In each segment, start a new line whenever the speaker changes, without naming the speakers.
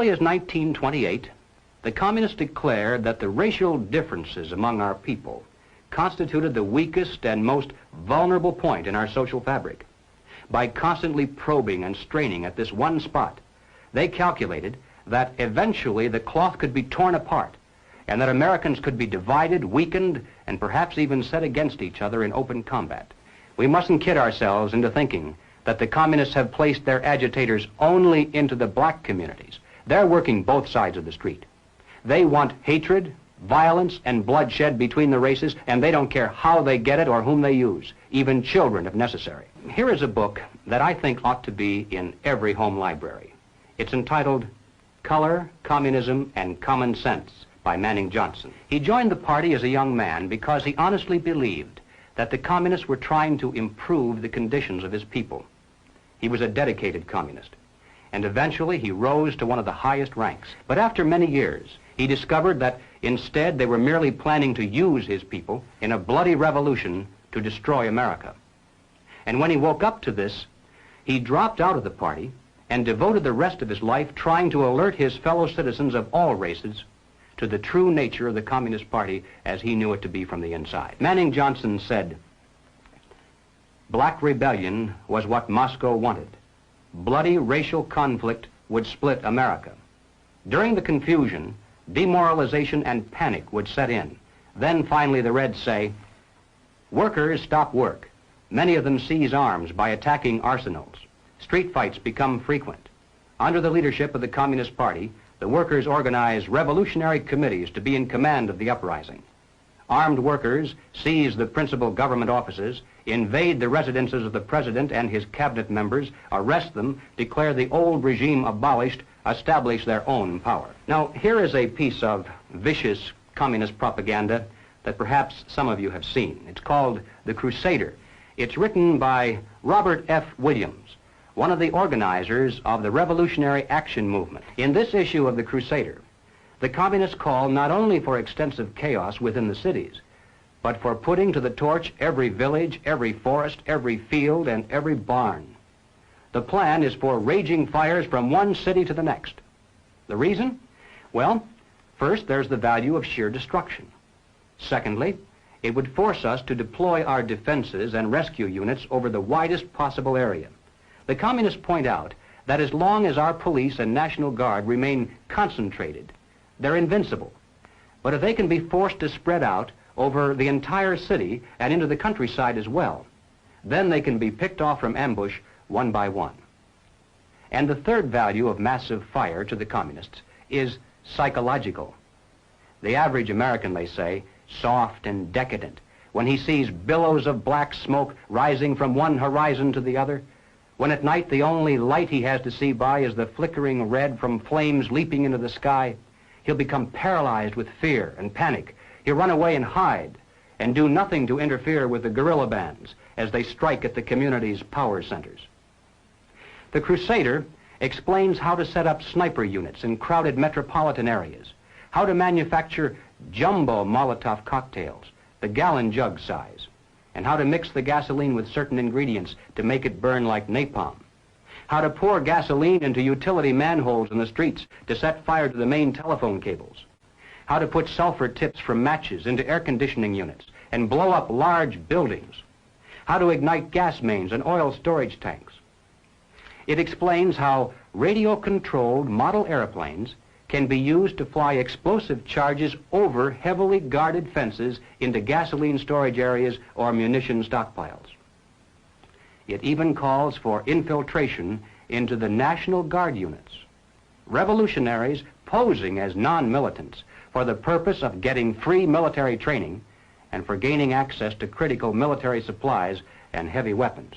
early as 1928, the communists declared that the racial differences among our people constituted the weakest and most vulnerable point in our social fabric. By constantly probing and straining at this one spot, they calculated that eventually the cloth could be torn apart and that Americans could be divided, weakened, and perhaps even set against each other in open combat. We mustn't kid ourselves into thinking that the communists have placed their agitators only into the black communities. They're working both sides of the street. They want hatred, violence, and bloodshed between the races, and they don't care how they get it or whom they use, even children if necessary. Here is a book that I think ought to be in every home library. It's entitled Color, Communism, and Common Sense by Manning Johnson. He joined the party as a young man because he honestly believed that the communists were trying to improve the conditions of his people. He was a dedicated communist, and eventually he rose to one of the highest ranks. But after many years, he discovered that instead they were merely planning to use his people in a bloody revolution to destroy America. And when he woke up to this, he dropped out of the party and devoted the rest of his life trying to alert his fellow citizens of all races to the true nature of the Communist Party as he knew it to be from the inside. Manning Johnson said, "Black rebellion was what Moscow wanted. Bloody racial conflict would split America. During the confusion, demoralization and panic would set in. Then finally the Reds say, workers stop work. Many of them seize arms by attacking arsenals. Street fights become frequent. Under the leadership of the Communist Party, the workers organize revolutionary committees to be in command of the uprising. Armed workers seize the principal government offices, invade the residences of the president and his cabinet members, arrest them, declare the old regime abolished, establish their own power." Now, here is a piece of vicious communist propaganda that perhaps some of you have seen. It's called The Crusader. It's written by Robert F. Williams, one of the organizers of the Revolutionary Action Movement. In this issue of The Crusader, the communists call not only for extensive chaos within the cities, but for putting to the torch every village, every forest, every field, and every barn. The plan is for raging fires from one city to the next. The reason? Well, first, there's the value of sheer destruction. Secondly, it would force us to deploy our defenses and rescue units over the widest possible area. The communists point out that as long as our police and National Guard remain concentrated, they're invincible. But if they can be forced to spread out over the entire city and into the countryside as well, then they can be picked off from ambush one by one. And the third value of massive fire to the communists is psychological. The average American, they say, soft and decadent, when he sees billows of black smoke rising from one horizon to the other, when at night the only light he has to see by is the flickering red from flames leaping into the sky, he'll become paralyzed with fear and panic. He'll run away and hide and do nothing to interfere with the guerrilla bands as they strike at the community's power centers. The Crusader explains how to set up sniper units in crowded metropolitan areas, how to manufacture jumbo Molotov cocktails, the gallon jug size, and how to mix the gasoline with certain ingredients to make it burn like napalm, how to pour gasoline into utility manholes in the streets to set fire to the main telephone cables, how to put sulfur tips from matches into air conditioning units and blow up large buildings, how to ignite gas mains and oil storage tanks. It explains how radio-controlled model airplanes can be used to fly explosive charges over heavily guarded fences into gasoline storage areas or munition stockpiles. It even calls for infiltration into the National Guard units, revolutionaries posing as non-militants for the purpose of getting free military training and for gaining access to critical military supplies and heavy weapons.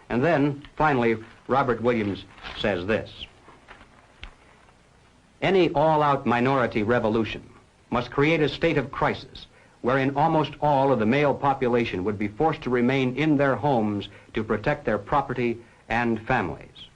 And then, finally, Robert Williams says this: any all-out minority revolution must create a state of crisis wherein almost all of the male population would be forced to remain in their homes to protect their property and families.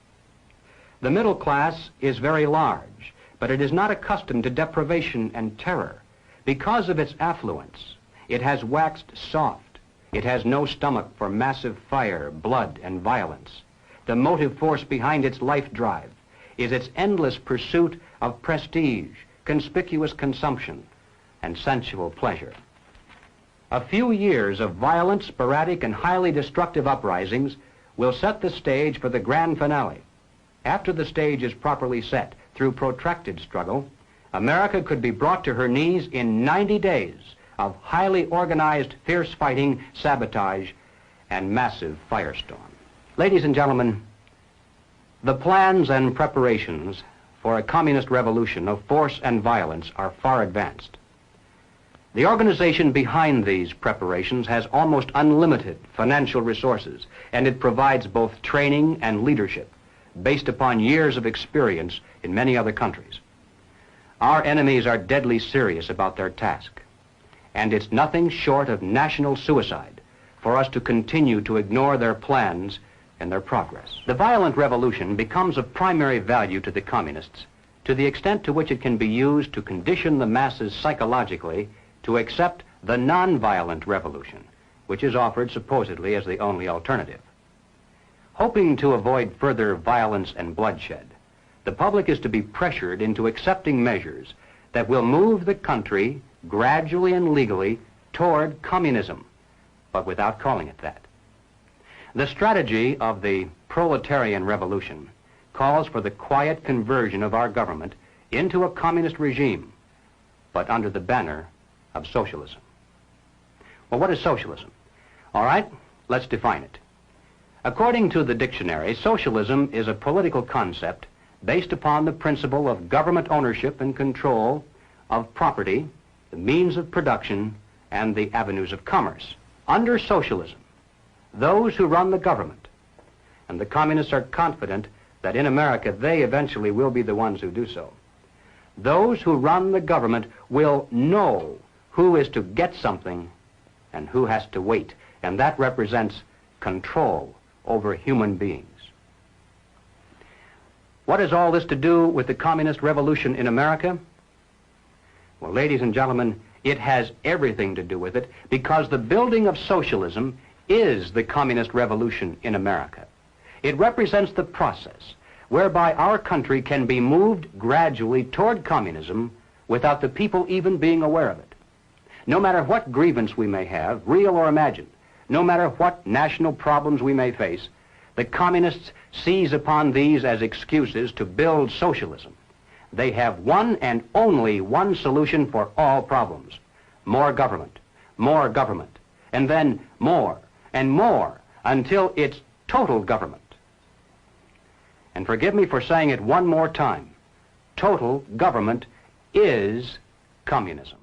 The middle class is very large, but it is not accustomed to deprivation and terror. Because of its affluence, it has waxed soft. It has no stomach for massive fire, blood, and violence. The motive force behind its life drive is its endless pursuit of prestige, conspicuous consumption, and sensual pleasure. A few years of violent, sporadic, and highly destructive uprisings will set the stage for the grand finale. After the stage is properly set through protracted struggle, America could be brought to her knees in 90 days of highly organized, fierce fighting, sabotage, and massive firestorm. Ladies and gentlemen, the plans and preparations for a communist revolution of force and violence are far advanced. The organization behind these preparations has almost unlimited financial resources, and it provides both training and leadership based upon years of experience in many other countries. Our enemies are deadly serious about their task, and it's nothing short of national suicide for us to continue to ignore their plans and their progress. The violent revolution becomes of primary value to the communists to the extent to which it can be used to condition the masses psychologically to accept the non-violent revolution, which is offered supposedly as the only alternative. Hoping to avoid further violence and bloodshed, the public is to be pressured into accepting measures that will move the country gradually and legally toward communism, but without calling it that. The strategy of the proletarian revolution calls for the quiet conversion of our government into a communist regime, but under the banner of socialism. Well, what is socialism? All right, let's define it. According to the dictionary, socialism is a political concept based upon the principle of government ownership and control of property, the means of production, and the avenues of commerce. Under socialism, those who run the government, and the communists are confident that in America they eventually will be the ones who do so, those who run the government will know who is to get something and who has to wait, and that represents control over human beings. What has all this to do with the communist revolution in America? Well, ladies and gentlemen, it has everything to do with it, because the building of socialism is the communist revolution in America. It represents the process whereby our country can be moved gradually toward communism without the people even being aware of it. No matter what grievance we may have, real or imagined, no matter what national problems we may face, the communists seize upon these as excuses to build socialism. They have one and only one solution for all problems: more government, and then more and more until it's total government. And forgive me for saying it one more time, total government is communism.